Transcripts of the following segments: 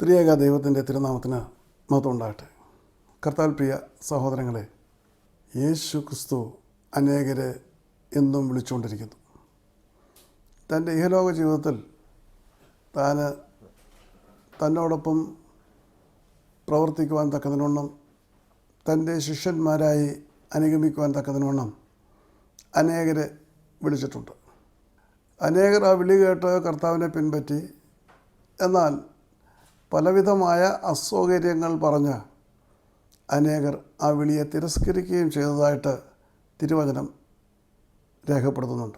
പ്രിയേക ദൈവത്തിൻ്റെ തിരുനാമത്തിന് മഹത്വം ഉണ്ടാകട്ടെ. കർത്താവിൽ പ്രിയ സഹോദരങ്ങളെ, യേശു ക്രിസ്തു അനേകരെ എന്നും വിളിച്ചുകൊണ്ടിരിക്കുന്നു. തൻ്റെ ഇഹലോക ജീവിതത്തിൽ തന്നോടൊപ്പം പ്രവർത്തിക്കുവാൻ തക്കതിനോണം, തൻ്റെ ശിഷ്യന്മാരായി അനുഗമിക്കുവാൻ തക്കതിനോണം അനേകരെ വിളിച്ചിട്ടുണ്ട്. അനേകർ ആ വിളി കേട്ട് കർത്താവിനെ പിൻപറ്റി. എന്നാൽ പലവിധമായ അസൗകര്യങ്ങൾ പറഞ്ഞ് അനേകർ ആ വിളിയെ തിരസ്കരിക്കുകയും ചെയ്തതായിട്ട് തിരുവചനം രേഖപ്പെടുത്തുന്നുണ്ട്.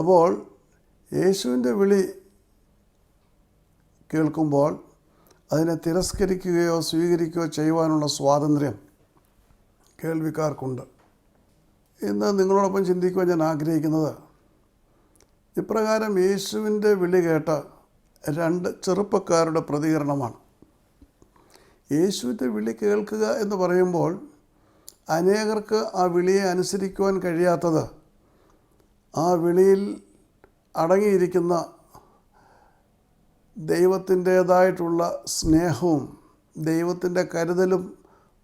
അപ്പോൾ യേശുവിൻ്റെ വിളി കേൾക്കുമ്പോൾ അതിനെ തിരസ്കരിക്കുകയോ സ്വീകരിക്കുകയോ ചെയ്യുവാനുള്ള സ്വാതന്ത്ര്യം കേൾവിക്കാർക്കുണ്ട്. ഇന്ന് നിങ്ങളോടൊപ്പം ചിന്തിക്കുവാൻ ഞാൻ ആഗ്രഹിക്കുന്നത്, ഇപ്രകാരം യേശുവിൻ്റെ വിളി കേട്ട രണ്ട് ചെറുപ്പക്കാരുടെ പ്രതികരണമാണ്. യേശുവിൻ്റെ വിളി കേൾക്കുക എന്ന് പറയുമ്പോൾ അനേകർക്ക് ആ വിളിയെ അനുസരിക്കുവാൻ കഴിയാത്തത് ആ വിളിയിൽ അടങ്ങിയിരിക്കുന്ന ദൈവത്തിൻ്റേതായിട്ടുള്ള സ്നേഹവും ദൈവത്തിൻ്റെ കരുതലും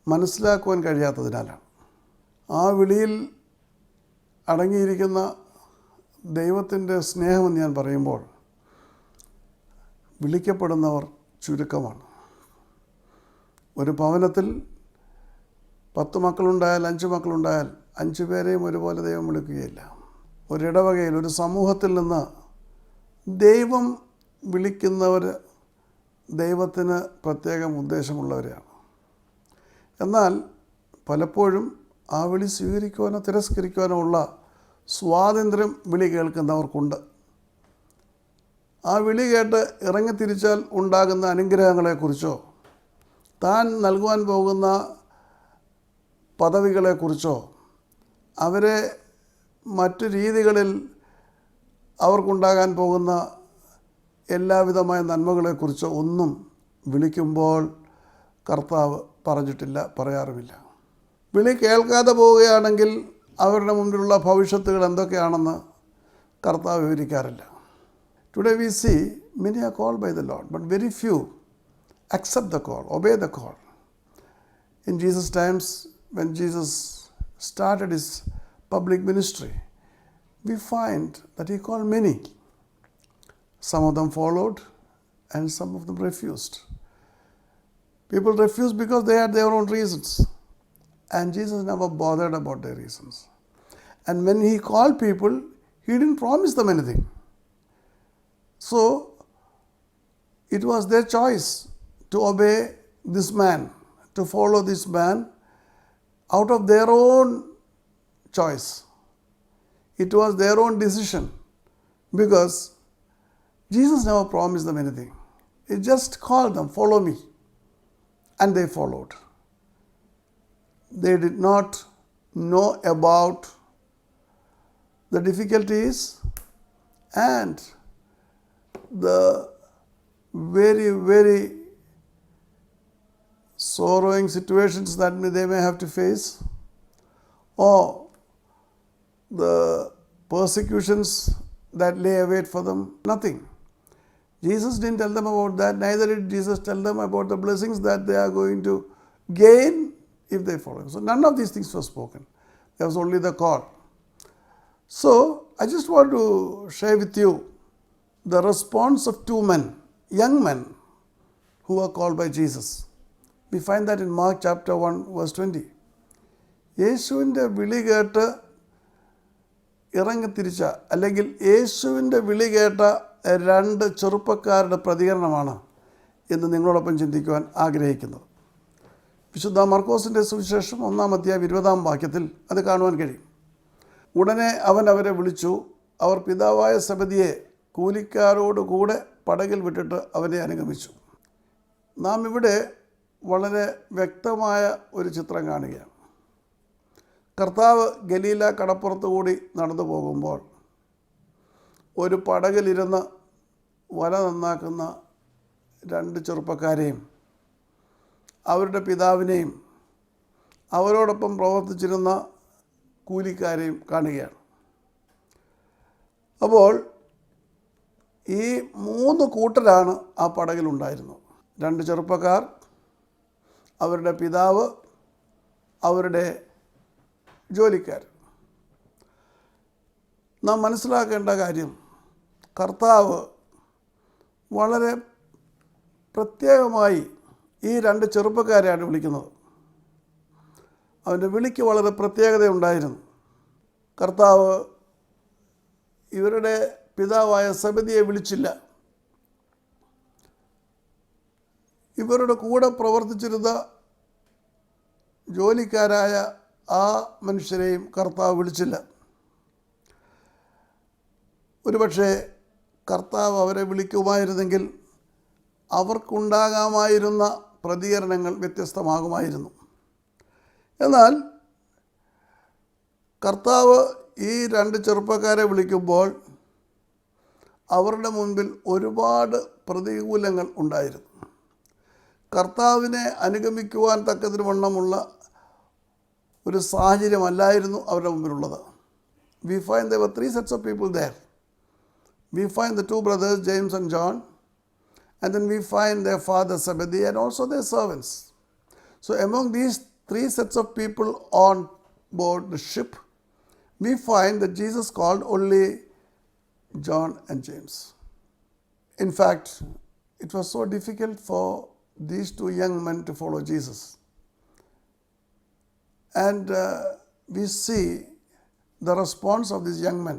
മനസ്സിലാക്കുവാൻ കഴിയാത്തതിനാലാണ്. ആ വിളിയിൽ അടങ്ങിയിരിക്കുന്ന ദൈവത്തിൻ്റെ സ്നേഹമെന്ന് ഞാൻ പറയുമ്പോൾ വിളിക്കപ്പെടുന്നവർ ചുരുക്കമാണ്. ഒരു ഭവനത്തിൽ 10 മക്കളുണ്ടായാൽ 5 മക്കളുണ്ടായാൽ 5 പേരെയും ഒരുപോലെ ദൈവം വിളിക്കുകയില്ല. ഒരിടവകയിൽ, ഒരു സമൂഹത്തിൽ നിന്ന് ദൈവം വിളിക്കുന്നവർ ദൈവത്തിന് പ്രത്യേകം ഉദ്ദേശമുള്ളവരെയാണ്. എന്നാൽ പലപ്പോഴും ആ വിളി സ്വീകരിക്കുവാനോ തിരസ്കരിക്കുവാനോ ഉള്ള സ്വാതന്ത്ര്യം വിളി കേൾക്കുന്നവർക്കുണ്ട്. ആ വിളി കേട്ട് ഇറങ്ങിത്തിരിച്ചാൽ ഉണ്ടാകുന്ന അനുഗ്രഹങ്ങളെക്കുറിച്ചോ താൻ നൽകുവാൻ പോകുന്ന പദവികളെക്കുറിച്ചോ അവരെ മറ്റു രീതികളിൽ അവർക്കുണ്ടാകാൻ പോകുന്ന എല്ലാവിധമായ നന്മകളെക്കുറിച്ചോ ഒന്നും വിളിക്കുമ്പോൾ കർത്താവ് പറഞ്ഞിട്ടില്ല, പറയാറുമില്ല. വിളി കേൾക്കാതെ പോവുകയാണെങ്കിൽ അവരുടെ മുമ്പിലുള്ള ഭവിഷ്യത്തുകൾ എന്തൊക്കെയാണെന്ന് കർത്താവ് വിവരിക്കാറില്ല. Today we see many are called by the Lord, but very few accept the call, obey the call. In Jesus' times, when Jesus started his public ministry, we find that he called many. Some of them followed and some of them refused. People refused because they had their own reasons, and Jesus never bothered about their reasons. And when he called people, he didn't promise them anything. So it was their choice to obey this man, to follow this man out of their own choice. It was their own decision, because Jesus never promised them anything. He just called them, follow me, and they followed. They did not know about the difficulties and the very, very sorrowing situations that they may have to face, or the persecutions that lay await for them. Nothing. Jesus didn't tell them about that. Neither did Jesus tell them about the blessings that they are going to gain if they follow him. So none of these things were spoken. There was only the call. So I just want to share with you the response of 2 men, young men, who were called by Jesus. We find that in Mark chapter 1 verse 20. യേശുവിൻ്റെ വിളി കേട്ട് ഇറങ്ങിത്തിരിച്ച, അല്ലെങ്കിൽ യേശുവിൻ്റെ വിളി കേട്ട 2 ചെറുപ്പക്കാരുടെ പ്രതികരണമാണ് ഇന്ന് നിങ്ങളോടൊപ്പം ചിന്തിക്കുവാൻ ആഗ്രഹിക്കുന്നത്. വിശുദ്ധ മർക്കോസിൻ്റെ സുവിശേഷം 1-ാം അധ്യായം 20-ാം വാക്യത്തിൽ അത് കാണുവാൻ കഴിയും. ഉടനെ അവൻ അവരെ വിളിച്ചു. അവർ പിതാവായ സെബദിയെ കൂലിക്കാരോടുകൂടെ പടകിൽ വിട്ടിട്ട് അവനെ അനുഗമിച്ചു. നാം ഇവിടെ വളരെ വ്യക്തമായ ഒരു ചിത്രം കാണുകയാണ്. കർത്താവ് ഗലീല കടപ്പുറത്ത് കൂടി നടന്നു പോകുമ്പോൾ ഒരു പടകിലിരുന്ന് വല നന്നാക്കുന്ന 2 ചെറുപ്പക്കാരെയും അവരുടെ പിതാവിനെയും അവരോടൊപ്പം പ്രവർത്തിച്ചിരുന്ന കൂലിക്കാരെയും കാണുകയാണ്. അപ്പോൾ ഈ 3 കൂട്ടരാണ് ആ പടകിലുണ്ടായിരുന്നത്. 2 ചെറുപ്പക്കാർ, അവരുടെ പിതാവ്, അവരുടെ ജോലിക്കാർ. നാം മനസ്സിലാക്കേണ്ട കാര്യം, കർത്താവ് വളരെ പ്രത്യേകമായി ഈ 2 ചെറുപ്പക്കാരെയാണ് വിളിക്കുന്നത്. അവൻ്റെ വിളിക്ക് വളരെ പ്രത്യേകതയുണ്ടായിരുന്നു. കർത്താവ് ഇവരുടെ പിതാവായ സെബദിയെ വിളിച്ചില്ല. ഇവരുടെ കൂടെ പ്രവർത്തിച്ചിരുന്ന ജോലിക്കാരായ ആ മനുഷ്യരെയും കർത്താവ് വിളിച്ചില്ല. ഒരുപക്ഷെ കർത്താവ് അവരെ വിളിക്കുമായിരുന്നെങ്കിൽ അവർക്കുണ്ടാകാമായിരുന്ന പ്രതികരണങ്ങൾ വ്യത്യസ്തമാകുമായിരുന്നു. എന്നാൽ കർത്താവ് ഈ 2 ചെറുപ്പക്കാരെ വിളിക്കുമ്പോൾ അവരുടെ മുൻപിൽ ഒരുപാട് പ്രതികൂലങ്ങൾ ഉണ്ടായിരുന്നു. കർത്താവിനെ അനുഗമിക്കുവാൻ തക്കതിന് വണ്ണമുള്ള ഒരു സാഹചര്യമല്ലായിരുന്നു അവരുടെ മുമ്പിലുള്ളത്. We find there were 3 sets of people there. We find the 2 brothers, James and John, and then we find their father Zebedee and also their servants. So among these 3 sets of people on board the ship, we find that Jesus called only John and James. In fact, it was so difficult for these 2 young men to follow Jesus. And we see the response of these young men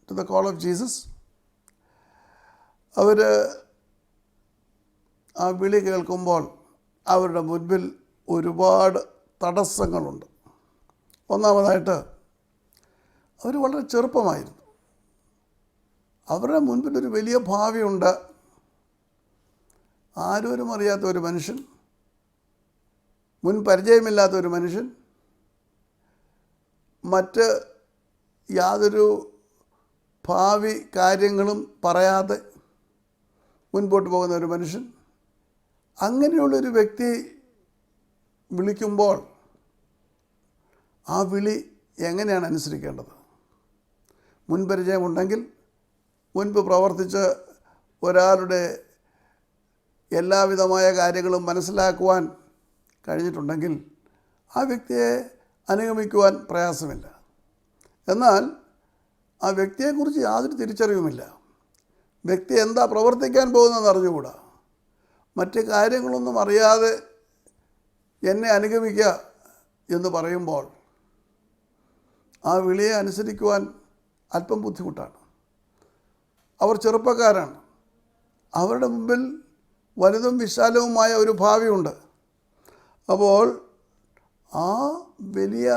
to the call of Jesus. അവർ ആ വിളി കേൾക്കുമ്പോൾ അവരുടെ മുൻപിൽ ഒരുപാട് തടസ്സങ്ങളുണ്ട്. ഒന്നാമതായിട്ട് അവർ വളരെ ചെറുപ്പമായിരുന്നു. അവരുടെ മുൻപിലൊരു വലിയ ഭാവിയുണ്ട്. ആരും അറിയാത്ത ഒരു മനുഷ്യൻ, മുൻ പരിചയമില്ലാത്ത ഒരു മനുഷ്യൻ, മറ്റ് യാതൊരു ഭാവി കാര്യങ്ങളും പറയാതെ മുൻപോട്ട് പോകുന്ന ഒരു മനുഷ്യൻ. അങ്ങനെയുള്ളൊരു വ്യക്തി വിളിക്കുമ്പോൾ ആ വിളി എങ്ങനെയാണ് അനുസരിക്കേണ്ടത്? മുൻപരിചയമുണ്ടെങ്കിൽ, മുൻപ് പ്രവർത്തിച്ച് ഒരാളുടെ എല്ലാവിധമായ കാര്യങ്ങളും മനസ്സിലാക്കുവാൻ കഴിഞ്ഞിട്ടുണ്ടെങ്കിൽ ആ വ്യക്തിയെ അനുഗമിക്കുവാൻ പ്രയാസമില്ല. എന്നാൽ ആ വ്യക്തിയെക്കുറിച്ച് യാതൊരു തിരിച്ചറിവുമില്ല. വ്യക്തി എന്താ പ്രവർത്തിക്കാൻ പോകുന്നതെന്ന് അറിഞ്ഞുകൂടാ. മറ്റ് കാര്യങ്ങളൊന്നും അറിയാതെ എന്നെ അനുഗമിക്കുക എന്ന് പറയുമ്പോൾ ആ വിളിയെ അനുസരിക്കുവാൻ അല്പം ബുദ്ധിമുട്ടാണ്. അവർ ചെറുപ്പക്കാരാണ്. അവരുടെ മുമ്പിൽ വലുതും വിശാലവുമായ ഒരു ഭാവിയുണ്ട്. അപ്പോൾ ആ വലിയ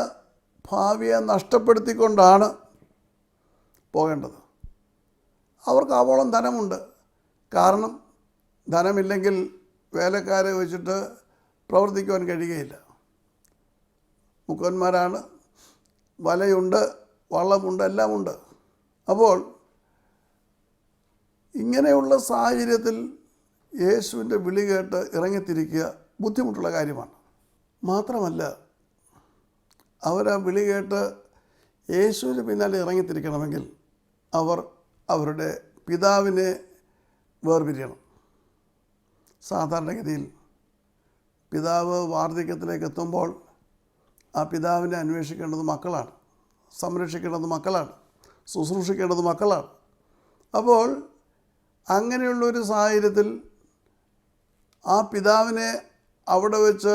ഭാവിയെ നഷ്ടപ്പെടുത്തിക്കൊണ്ടാണ് പോകേണ്ടത്. അവർക്ക് ആവോളം ധനമുണ്ട്. കാരണം ധനമില്ലെങ്കിൽ വേലക്കാരെ വെച്ചിട്ട് പ്രവർത്തിക്കുവാൻ കഴിയുകയില്ല. മുക്കന്മാരാണ്, വലയുണ്ട്, വള്ളമുണ്ട്, എല്ലാമുണ്ട്. അപ്പോൾ ഇങ്ങനെയുള്ള സാഹചര്യത്തിൽ യേശുവിൻ്റെ വിളി കേട്ട് ഇറങ്ങിത്തിരിക്കുക ബുദ്ധിമുട്ടുള്ള കാര്യമാണ്. മാത്രമല്ല, അവരാ വിളി കേട്ട് യേശുവിന് പിന്നാലെ ഇറങ്ങിത്തിരിക്കണമെങ്കിൽ അവർ അവരുടെ പിതാവിനെ വേർപിരിയണം. സാധാരണഗതിയിൽ പിതാവ് വാർദ്ധക്യത്തിലേക്ക് എത്തുമ്പോൾ ആ പിതാവിനെ അന്വേഷിക്കേണ്ടത് മക്കളാണ്, സംരക്ഷിക്കേണ്ടത് മക്കളാണ്, ശുശ്രൂഷിക്കേണ്ടത് മക്കളാണ്. അപ്പോൾ അങ്ങനെയുള്ളൊരു സാഹചര്യത്തിൽ ആ പിതാവിനെ അവിടെ വെച്ച്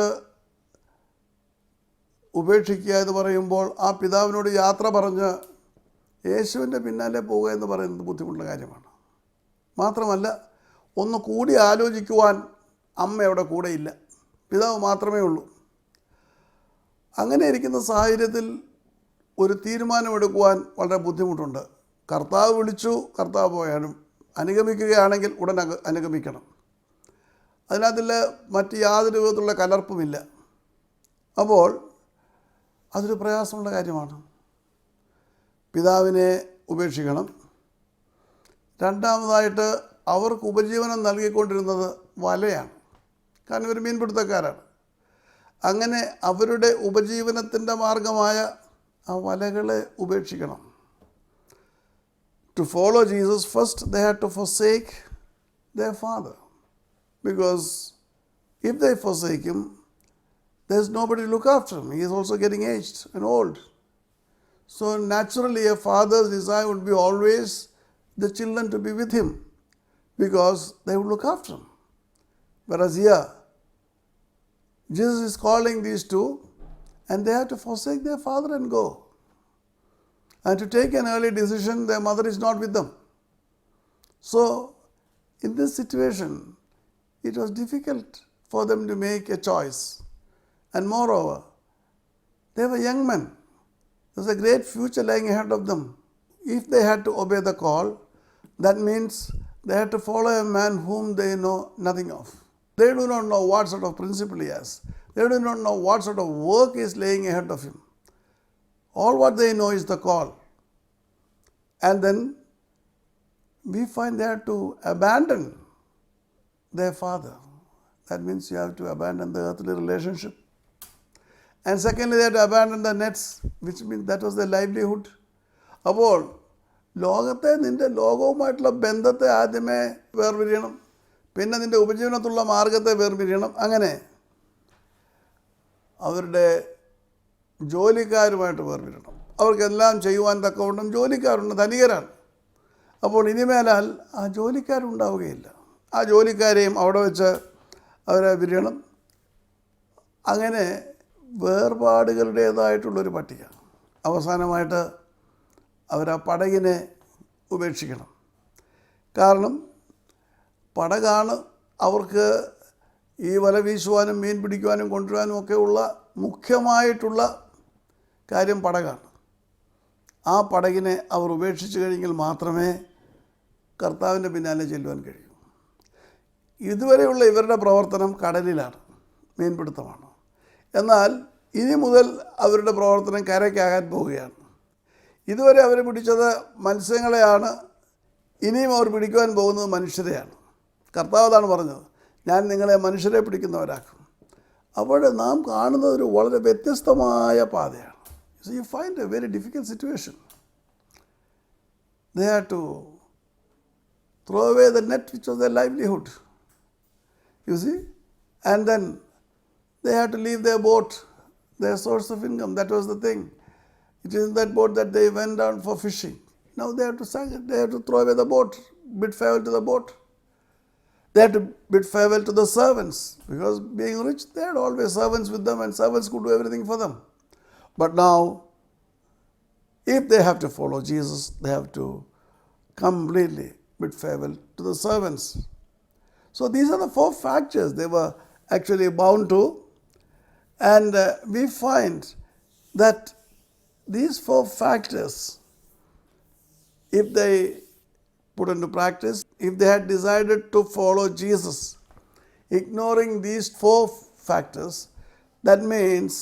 ഉപേക്ഷിക്കുക എന്ന് പറയുമ്പോൾ ആ പിതാവിനോട് യാത്ര പറഞ്ഞ് യേശുവിൻ്റെ പിന്നാലെ പോവുക എന്ന് പറയുന്നത് ബുദ്ധിമുട്ടുള്ള കാര്യമാണ്. മാത്രമല്ല, ഒന്ന് കൂടി ആലോചിക്കുവാൻ അമ്മ അവിടെ കൂടെയില്ല, പിതാവ് മാത്രമേ ഉള്ളൂ. അങ്ങനെ ഇരിക്കുന്ന സാഹചര്യത്തിൽ ഒരു തീരുമാനമെടുക്കുവാൻ വളരെ ബുദ്ധിമുട്ടുണ്ട്. കർത്താവ് വിളിച്ചു, കർത്താവ് പോയാലും അനുഗമിക്കുകയാണെങ്കിൽ ഉടൻ അനുഗമിക്കണം. അതിനകത്തിൽ മറ്റ് യാതൊരു വിധത്തിലുള്ള കലർപ്പുമില്ല. അപ്പോൾ അതൊരു പ്രയാസമുള്ള കാര്യമാണ്. പിതാവിനെ ഉപേക്ഷിക്കണം. രണ്ടാമതായിട്ട് അവർക്ക് ഉപജീവനം നൽകിക്കൊണ്ടിരുന്നത് വലയാണ്. കാരണം ഇവർ മീൻപിടുത്തക്കാരാണ്. അങ്ങനെ അവരുടെ ഉപജീവനത്തിൻ്റെ മാർഗമായ ആ വലകളെ ഉപേക്ഷിക്കണം. To follow Jesus, first they had to forsake their father, because If they forsake him, there's nobody to look after him. He is also getting aged and old. So naturally, a father's desire would be always the children to be with him, because they would look after him. Whereas here, Jesus is calling these two, and they have to forsake their father and go. And to take an early decision, their mother is not with them. So, in this situation, it was difficult for them to make a choice. And moreover, they were young men. There was a great future lying ahead of them. If they had to obey the call, that means they had to follow a man whom they know nothing of. They do not know what sort of principle he has. They do not know what sort of work is laying ahead of him. All what they know is the call. And then we find they have to abandon their father. That means you have to abandon the earthly relationship. And secondly, they have to abandon the nets, which means that was their livelihood. അപ്പോൾ ലോകത്തെ നിൻ്റെ ലോകവുമായിട്ടുള്ള ബന്ധത്തെ ആദ്യമേ വേർപിരിയണം, പിന്നെ നിൻ്റെ ഉപജീവനത്തിലുള്ള മാർഗത്തെ വേർപിരിയണം. അങ്ങനെ അവരുടെ ജോലിക്കാരുമായിട്ട് വേർപിരിയണം. അവർക്കെല്ലാം ചെയ്യുവാൻ തക്കവണ്ണം ജോലിക്കാരുണ്ട്, ധനികരാണ്. അപ്പോൾ ഇനിമേലാൽ ആ ജോലിക്കാരുണ്ടാവുകയില്ല. ആ ജോലിക്കാരെയും അവിടെ വെച്ച് അവരെ പിരിയണം. അങ്ങനെ വേർപാടുകളുടേതായിട്ടുള്ളൊരു പട്ടിക. അവസാനമായിട്ട് അവർ ആ പടകിനെ ഉപേക്ഷിക്കണം. കാരണം പടകാണ് അവർക്ക് ഈ വല വീശുവാനും മീൻ പിടിക്കുവാനും കൊണ്ടുവരാനും ഒക്കെയുള്ള മുഖ്യമായിട്ടുള്ള കാര്യം പടകാണ്. ആ പടകിനെ അവർ ഉപേക്ഷിച്ച് കഴിഞ്ഞെങ്കിൽ മാത്രമേ കർത്താവിൻ്റെ പിന്നാലെ ചെല്ലുവാൻ കഴിയൂ. ഇതുവരെയുള്ള ഇവരുടെ പ്രവർത്തനം കടലിലാണ്, മീൻപിടുത്തമാണ്. എന്നാൽ ഇനി മുതൽ അവരുടെ പ്രവർത്തനം കരയ്ക്കാകാൻ പോവുകയാണ്. ഇതുവരെ അവർ പിടിച്ചത് മത്സ്യങ്ങളെയാണ്, ഇനിയും അവർ പിടിക്കുവാൻ പോകുന്നത് മനുഷ്യരെയാണ്. കർത്താവ് അതാണ് പറഞ്ഞത്, ഞാൻ നിങ്ങളെ മനുഷ്യരെ പിടിക്കുന്നവരാക്കും. അപ്പോൾ നാം കാണുന്നത് ഒരു വളരെ വ്യത്യസ്തമായ പാതയാണ്. So you find a very difficult situation. They had to throw away the net which was their livelihood. You see? And then they had to leave their boat, their source of income. That was the thing. It is in that boat that they went down for fishing. Now they have to throw away the boat, bid farewell to the boat. They had to bid farewell to the servants, because being rich, they had always servants with them, and servants could do everything for them. But now, if they have to follow Jesus, they have to completely bid farewell to the servants. So these are the 4 factors they were actually bound to. And we find that these 4 factors, if they put into practice, if they had decided to follow Jesus, ignoring these 4 factors, that means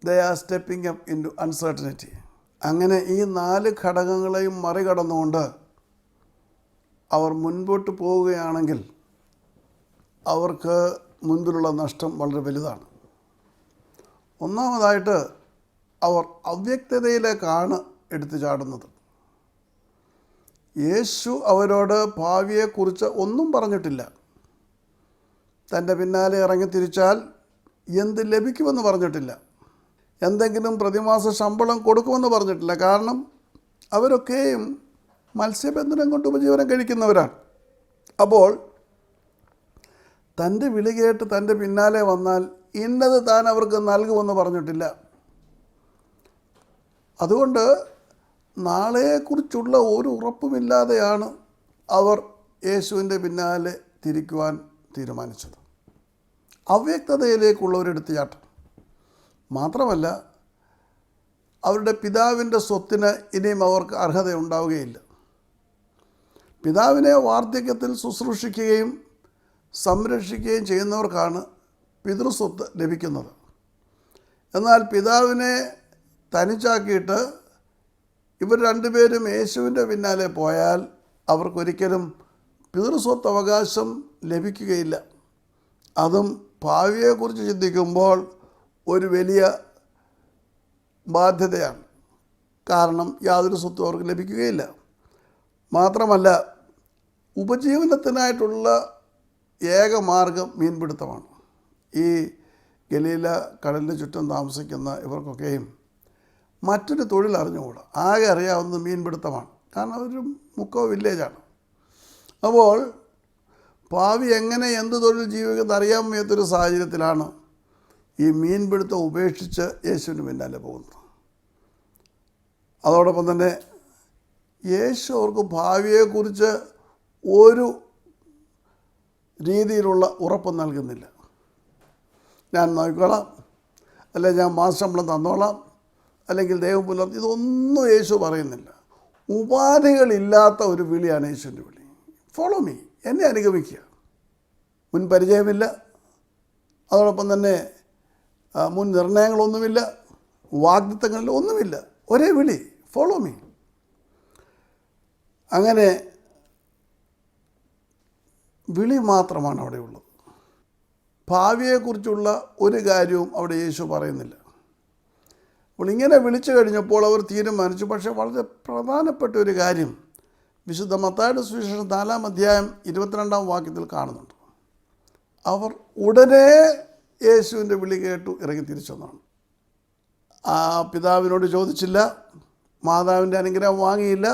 they are stepping up into uncertainty. അങ്ങനെ ഈ 4 ഘടകങ്ങളെയും മറികടന്നുകൊണ്ട് അവർ മുൻപോട്ട് പോവുകയാണെങ്കിൽ അവർക്ക് മുൻപിലുള്ള നഷ്ടം വളരെ വലുതാണ്. ഒന്നാമതായിട്ട് അവർ അവ്യക്തതയിലേക്കാണ് എടുത്തു ചാടുന്നത്. യേശു അവരോട് ഭാവിയെക്കുറിച്ച് ഒന്നും പറഞ്ഞിട്ടില്ല. തൻ്റെ പിന്നാലെ ഇറങ്ങിത്തിരിച്ചാൽ എന്ത് ലഭിക്കുമെന്ന് പറഞ്ഞിട്ടില്ല. എന്തെങ്കിലും പ്രതിമാസ ശമ്പളം കൊടുക്കുമെന്ന് പറഞ്ഞിട്ടില്ല. കാരണം അവരൊക്കെയും മത്സ്യബന്ധനം കൊണ്ട് ഉപജീവനം കഴിക്കുന്നവരാണ്. അപ്പോൾ തൻ്റെ വിളി കേട്ട് തൻ്റെ പിന്നാലെ വന്നാൽ ഇന്നത് താൻ അവർക്ക് നൽകുമെന്ന് പറഞ്ഞിട്ടില്ല. അതുകൊണ്ട് നാളെക്കുറിച്ചുള്ള ഒരു ഉറപ്പുമില്ലാതെയാണ് അവർ യേശുവിൻ്റെ പിന്നാലെ തിരിക്കുവാൻ തീരുമാനിച്ചത്. അവ്യക്തതയിലേക്കുള്ള ഒരു എടുത്തുചാട്ടം. മാത്രമല്ല, അവരുടെ പിതാവിൻ്റെ സ്വത്തിന് ഇനിയും അവർക്ക് അർഹത ഉണ്ടാവുകയില്ല. പിതാവിനെ വാർദ്ധക്യത്തിൽ ശുശ്രൂഷിക്കുകയും സംരക്ഷിക്കുകയും ചെയ്യുന്നവർക്കാണ് പിതൃസ്വത്ത് ലഭിക്കുന്നത്. എന്നാൽ പിതാവിനെ തനിച്ചാക്കിയിട്ട് ഇവർ രണ്ടുപേരും യേശുവിൻ്റെ പിന്നാലെ പോയാൽ അവർക്കൊരിക്കലും പിതൃസ്വത്ത് അവകാശം ലഭിക്കുകയില്ല. അതും ഭാവിയെക്കുറിച്ച് ചിന്തിക്കുമ്പോൾ ഒരു വലിയ ബാധ്യതയാണ്. കാരണം യാതൊരു സ്വത്തും അവർക്ക് ലഭിക്കുകയില്ല. മാത്രമല്ല, ഉപജീവനത്തിനായിട്ടുള്ള ഏക മാർഗം മീൻപിടുത്തമാണ്. ഈ ഗലീല കടലിന് ചുറ്റും താമസിക്കുന്ന ഇവർക്കൊക്കെയും മറ്റൊരു തൊഴിൽ അറിഞ്ഞുകൂടാ. ആകെ അറിയാവുന്നത് മീൻപിടുത്തമാണ്. കാരണം അതൊരു മുക്കോ വില്ലേജാണ്. അപ്പോൾ ഭാവി എങ്ങനെ എന്ത് തൊഴിൽ ജീവിക്കുന്നത് അറിയാൻ വയ്യാത്തൊരു സാഹചര്യത്തിലാണ് ഈ മീൻപിടുത്തം ഉപേക്ഷിച്ച് യേശുവിന് പിന്നാലെ പോകുന്നത്. അതോടൊപ്പം തന്നെ യേശു അവർക്ക് ഭാവിയെക്കുറിച്ച് ഒരു രീതിയിലുള്ള ഉറപ്പ് നൽകുന്നില്ല. ഞാൻ നോക്കിക്കോളാം, അല്ലെങ്കിൽ ഞാൻ മാസശമ്പളം തന്നോളാം, അല്ലെങ്കിൽ ദൈവം പുലർത്തി, ഇതൊന്നും യേശു പറയുന്നില്ല. ഉപാധികളില്ലാത്ത ഒരു വിളിയാണ് യേശുവിൻ്റെ വിളി. ഫോളോ മീ, എന്നെ അനുഗമിക്കുക. മുൻ പരിചയമില്ല, അതോടൊപ്പം തന്നെ മുൻ നിർണയങ്ങളൊന്നുമില്ല, വാഗ്ദത്തങ്ങളിൽ ഒന്നുമില്ല. ഒരേ വിളി, ഫോളോ മീ. അങ്ങനെ വിളി മാത്രമാണ് അവിടെ ഉള്ളത്. ഭാവിയെക്കുറിച്ചുള്ള ഒരു കാര്യവും അവിടെ യേശു പറയുന്നില്ല. അപ്പോൾ ഇങ്ങനെ വിളിച്ചു കഴിഞ്ഞപ്പോൾ അവർ തീരുമാനിച്ചു. പക്ഷേ വളരെ പ്രധാനപ്പെട്ട ഒരു കാര്യം വിശുദ്ധ മത്തായിയുടെ സുവിശേഷം 4-ാം അധ്യായം 22-ാം വാക്യത്തിൽ കാണുന്നുണ്ട്. അവർ ഉടനെ യേശുവിൻ്റെ വിളി കേട്ടു ഇറങ്ങി തിരിച്ചെന്നാണ്. ആ പിതാവിനോട് ചോദിച്ചില്ല, മാതാവിൻ്റെ അനുഗ്രഹം വാങ്ങിയില്ല.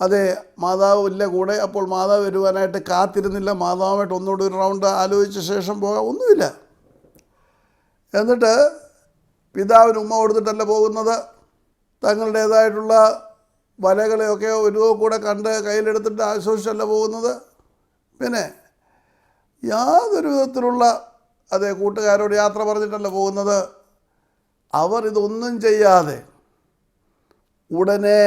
അതെ, മാതാവ് ഇല്ല കൂടെ. അപ്പോൾ മാതാവ് വരുവാനായിട്ട് കാത്തിരുന്നില്ല. മാതാവുമായിട്ട് ഒന്നുകൂടി ഒരു റൗണ്ട് ആലോചിച്ച ശേഷം പോകാൻ ഒന്നുമില്ല. എന്നിട്ട് പിതാവിന് ഉമ്മ കൊടുത്തിട്ടല്ല പോകുന്നത്. തങ്ങളുടേതായിട്ടുള്ള വലകളെയൊക്കെ ഒരു കൂടെ കണ്ട് കയ്യിലെടുത്തിട്ട് ആശ്വസിച്ചല്ല പോകുന്നത്. പിന്നെ യാതൊരു വിധത്തിലുള്ള കൂട്ടുകാരോട് യാത്ര പറഞ്ഞിട്ടല്ല പോകുന്നത്. അവർ ഇതൊന്നും ചെയ്യാതെ ഉടനെ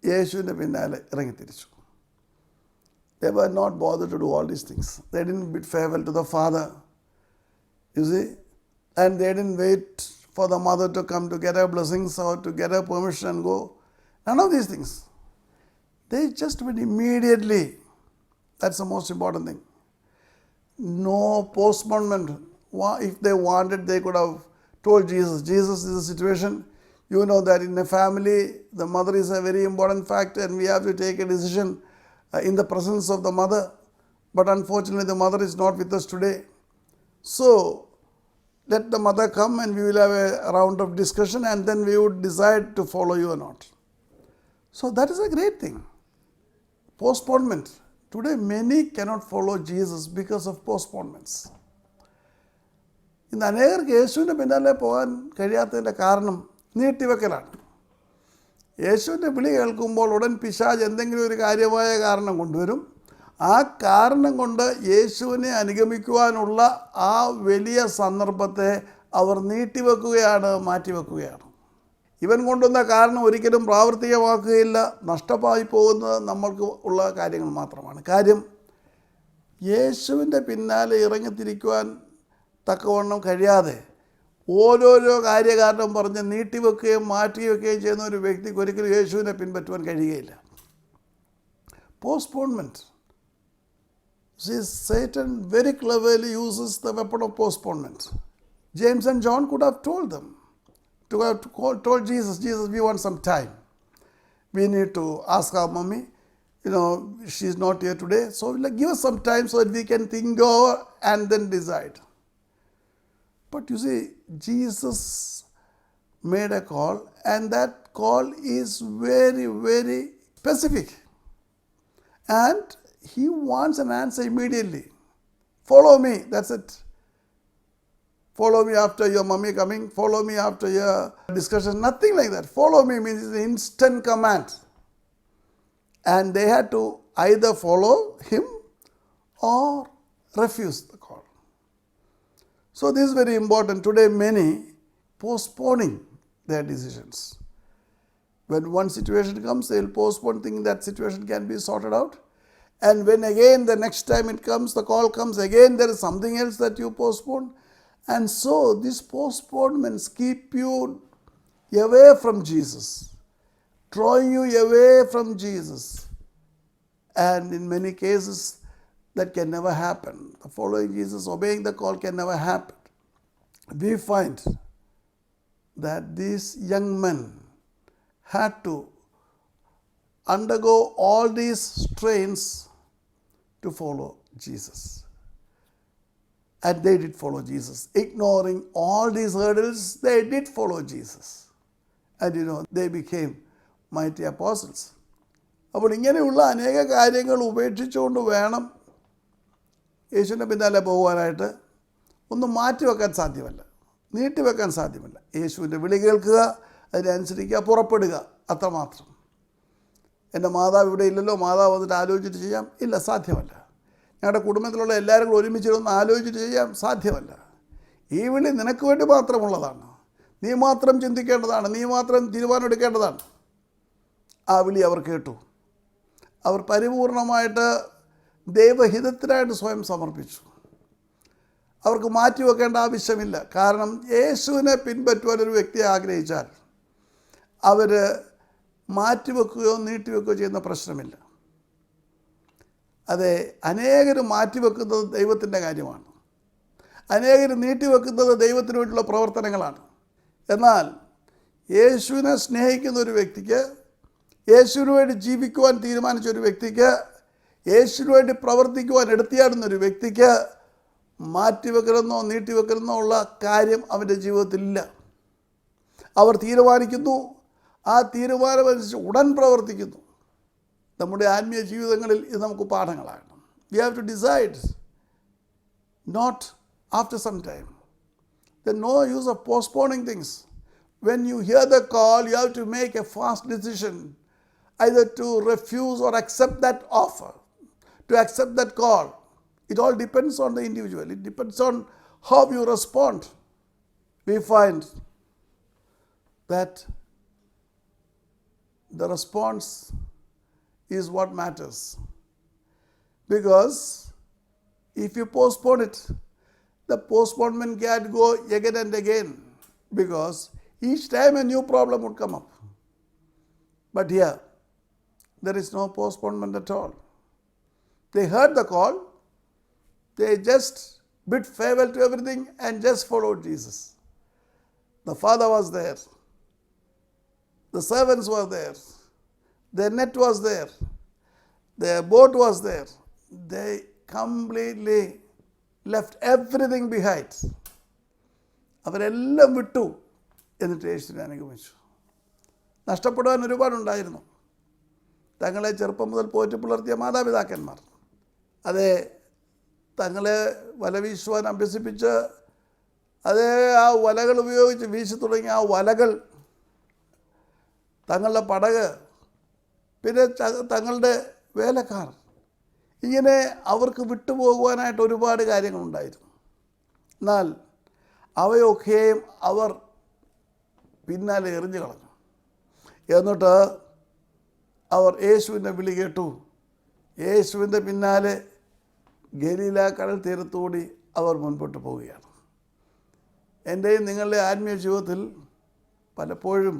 യേശുവിൻ്റെ പിന്നാലെ ഇറങ്ങിത്തിരിച്ചു. They were not bothered to do all these things. They didn't bid farewell to the father, you see, and they didn't wait for the mother to come to get her blessings or to get her permission and go. None of these things. They just went immediately. That's the most important thing. No postponement. If they wanted, they could have told Jesus, Jesus, is a situation. You know that in a family, the mother is a very important factor and we have to take a decision in the presence of the mother. But unfortunately, the mother is not with us today. So, let the mother come and we will have a round of discussion and then we would decide to follow you or not. So, that is a great thing. Postponement. Today, many cannot follow Jesus because of postponements. ഇന്ന് അനേകർക്ക് യേശുവിൻ്റെ പിന്നാലെ പോകാൻ കഴിയാത്തതിൻ്റെ കാരണം നീട്ടിവെക്കലാണ്. യേശുവിൻ്റെ വിളി കേൾക്കുമ്പോൾ ഉടൻ പിശാച് എന്തെങ്കിലും ഒരു കാര്യമായ കാരണം കൊണ്ടുവരും. ആ കാരണം കൊണ്ട് യേശുവിനെ അനുഗമിക്കുവാനുള്ള ആ വലിയ സന്ദർഭത്തെ അവർ നീട്ടിവെക്കുകയാണ്, മാറ്റിവെക്കുകയാണ്. ഇവൻ കൊണ്ടുവന്ന കാരണം ഒരിക്കലും പ്രാവർത്തികമാക്കുകയില്ല. നഷ്ടമായി പോകുന്നത് നമ്മൾക്ക് ഉള്ള കാര്യങ്ങൾ മാത്രമാണ്. കാര്യം യേശുവിൻ്റെ പിന്നാലെ ഇറങ്ങിത്തിരിക്കുവാൻ തക്കവണ്ണം കഴിയാതെ ഓരോരോ കാര്യകാരണം പറഞ്ഞ് നീട്ടിവെക്കുകയും മാറ്റിവെക്കുകയും ചെയ്യുന്ന ഒരു വ്യക്തിക്ക് ഒരിക്കലും യേശുവിനെ പിൻപറ്റുവാൻ കഴിയുകയില്ല. Postponement. See, Satan very cleverly uses the weapon of postponement. James and John could have told them, told Jesus, we want some time. We need to ask our mommy, she's not here today, so give us some time so that we can think over and then decide. But you see, Jesus made a call and that call is very, very specific. And he wants an answer immediately. Follow me, that's it. Follow me after your mommy coming, follow me after your discussion, nothing like that. Follow me means it's an instant command. And they had to either follow him or refuse the call. So this is very important. Today many postponing their decisions. When one situation comes, they will postpone thinking that situation can be sorted out. And when again the next time it comes, the call comes, again there is something else that you postpone. And so these postponements keep you away from Jesus, drawing you away from Jesus. And in many cases, that can never happen. The following Jesus, obeying the call can never happen. We find that these young men had to undergo all these strains to follow Jesus. And they did follow Jesus. Ignoring all these hurdles, they did follow Jesus. And they became mighty apostles. അപ്പോൾ ഇങ്ങനെയുള്ള അനേക കാര്യങ്ങൾ ഉപേക്ഷിച്ചുകൊണ്ട് വേണം യേശുവിൻ്റെ പിന്നാലെ പോകുവാനായിട്ട്. ഒന്നും മാറ്റിവെക്കാൻ സാധ്യമല്ല, നീട്ടിവെക്കാൻ സാധ്യമല്ല. യേശുവിൻ്റെ വിളി കേൾക്കുക, അതിനനുസരിക്കുക, പുറപ്പെടുക, അത്രമാത്രം. എൻ്റെ മാതാവ് ഇവിടെ ഇല്ലല്ലോ, മാതാവ് വന്നിട്ട് ആലോചിച്ചിട്ട് ചെയ്യാം, ഇല്ല, സാധ്യമല്ല. ഞങ്ങളുടെ കുടുംബത്തിലുള്ള എല്ലാവരും കൂടെ ഒരുമിച്ചിരുന്ന് ആലോചിച്ചിട്ട് ചെയ്യാം, സാധ്യമല്ല. ഈ വിളി നിനക്ക് വേണ്ടി മാത്രമുള്ളതാണ്. നീ മാത്രം ചിന്തിക്കേണ്ടതാണ്, നീ മാത്രം തീരുമാനമെടുക്കേണ്ടതാണ്. ആ വിളി അവർ കേട്ടു. അവർ പരിപൂർണമായിട്ട് ദൈവഹിതത്തിനായിട്ട് സ്വയം സമർപ്പിച്ചു. അവർക്ക് മാറ്റിവെക്കേണ്ട ആവശ്യമില്ല. കാരണം യേശുവിനെ പിൻപറ്റുവാൻ ഒരു വ്യക്തി ആഗ്രഹിച്ചാൽ അവർ മാറ്റിവെക്കുകയോ നീട്ടിവെക്കുകയോ ചെയ്യുന്ന പ്രശ്നമില്ല. അതെ, അനേകർ മാറ്റിവെക്കുന്നത് ദൈവത്തിൻ്റെ കാര്യമാണ്, അനേകർ നീട്ടിവെക്കുന്നത് ദൈവത്തിന് വേണ്ടിയുള്ള പ്രവർത്തനങ്ങളാണ്. എന്നാൽ യേശുവിനെ സ്നേഹിക്കുന്ന ഒരു വ്യക്തിക്ക്, യേശുവിന് വേണ്ടി ജീവിക്കുവാൻ തീരുമാനിച്ച ഒരു വ്യക്തിക്ക്, യേശുവിന് വേണ്ടി പ്രവർത്തിക്കുവാൻ എടുത്തിയാടുന്ന ഒരു വ്യക്തിക്ക് മാറ്റിവെക്കലെന്നോ നീട്ടിവെക്കലെന്നോ ഉള്ള കാര്യം അവൻ്റെ ജീവിതത്തിലില്ല. അവർ തീരുമാനിക്കുന്നു, ആ തീരുമാനമനുസരിച്ച് ഉടൻ പ്രവർത്തിക്കുന്നു. നമ്മുടെ ആത്മീയ ജീവിതങ്ങളിൽ ഇത് നമുക്ക് പാഠങ്ങളാകണം. We have to decide, not after some time. There's no use of postponing things. When you hear the call, you have to make a fast decision, either to refuse or accept that offer, to accept that call. It all depends on the individual. It depends on how you respond. We find that the response is what matters. Because if you postpone it, the postponement can go again and again, because each time a new problem would come up. But here, there is no postponement at all. They heard the call, they just bid farewell to everything and just followed Jesus. The Father was there, the servants were there, their net was there, their boat was there. They completely left everything behind. അവരെല്ലാം വിട്ടു, എന്നിട്ട് യേശുവിനെ അനുഗമിച്ചു. നഷ്ടപ്പെടുവാൻ ഒരുപാടുണ്ടായിരുന്നു. തങ്ങളെ ചെറുപ്പം മുതൽ പോറ്റി പുലർത്തിയ മാതാപിതാക്കന്മാർ, അതേ, തങ്ങളെ വല വീശുവാൻ അഭ്യസിപ്പിച്ച് അതേ ആ വലകൾ ഉപയോഗിച്ച് വീശി തുടങ്ങിയ ആ വലകൾ, തങ്ങളുടെ പടക്, പിന്നെ തങ്ങളുടെ വേലക്കാർ, ഇങ്ങനെ അവർക്ക് വിട്ടുപോകുവാനായിട്ട് ഒരുപാട് കാര്യങ്ങളുണ്ടായിരുന്നു. എന്നാൽ അവയൊക്കെയും അവർ പിന്നാലെ എറിഞ്ഞു കളഞ്ഞു. എന്നിട്ട് അവർ യേശുവിൻ്റെ വിളി കേട്ടു. യേശുവിൻ്റെ പിന്നാലെ ഗലീല കടൽ തീരത്തുകൂടി അവർ മുൻപോട്ട് പോവുകയാണ്. എൻ്റെയും നിങ്ങളുടെ ആത്മീയ ജീവിതത്തിൽ പലപ്പോഴും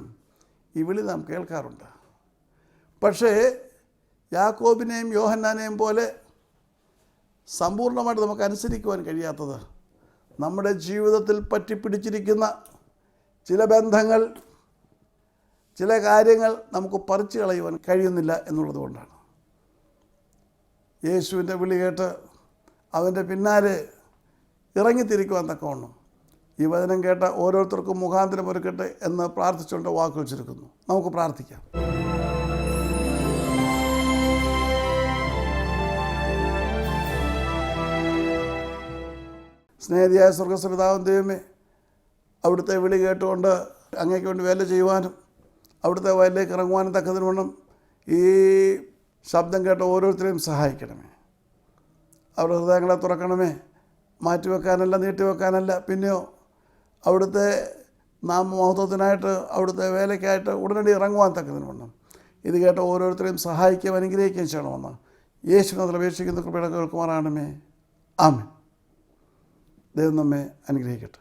ഈ വിളി നാം കേൾക്കാറുണ്ട്. പക്ഷേ യാക്കോബിനെയും യോഹന്നാനെയും പോലെ സമ്പൂർണ്ണമായിട്ട് നമുക്ക് അനുസരിക്കുവാൻ കഴിയാത്തത് നമ്മുടെ ജീവിതത്തിൽ പറ്റിപ്പിടിച്ചിരിക്കുന്ന ചില ബന്ധങ്ങൾ, ചില കാര്യങ്ങൾ നമുക്ക് പറിച്ചു കളയുവാൻ കഴിയുന്നില്ല എന്നുള്ളത് കൊണ്ടാണ്. യേശുവിൻ്റെ വിളി കേട്ട് അവൻ്റെ പിന്നാലെ ഇറങ്ങിത്തിരിക്കുവാൻ തക്കവണ്ണം ഈ വചനം കേട്ട ഓരോരുത്തർക്കും മുഖാന്തരം ഒരുക്കട്ടെ എന്ന് പ്രാർത്ഥിച്ചുകൊണ്ട് വാക്കുകൾ ചുരുക്കുന്നു. നമുക്ക് പ്രാർത്ഥിക്കാം. സ്നേഹിതയായ സ്വർഗ്ഗസ്ഥ പിതാവാം ദൈവമേ, അവിടുത്തെ വിളി കേട്ടുകൊണ്ട് അങ്ങേക്ക് വേണ്ടി വേല ചെയ്യുവാനും അവിടുത്തെ വയലിലേക്ക് ഇറങ്ങുവാനും തക്കതിന് വേണം ഈ ശബ്ദം കേട്ട ഓരോരുത്തരെയും സഹായിക്കണമേ. അവരുടെ ഹൃദയങ്ങളെ തുറക്കണമേ. മാറ്റിവെക്കാനല്ല, നീട്ടിവെക്കാനല്ല, പിന്നെയോ അവിടുത്തെ നാമമഹത്വത്തിനായിട്ട്, അവിടുത്തെ വേലയ്ക്കായിട്ട് ഉടനടി ഇറങ്ങുവാൻ തക്കതിന് വേണം ഇത് കേട്ട ഓരോരുത്തരെയും സഹായിക്കുകയും അനുഗ്രഹിക്കുകയും ചെയ്യണമെന്ന് യേശുവിനെ അപേക്ഷിക്കുന്ന കൃപയുടെ കേൾക്കുമാറാണമേ. ആമേൻ. ദൈവം നമ്മെ അനുഗ്രഹിക്കട്ടെ.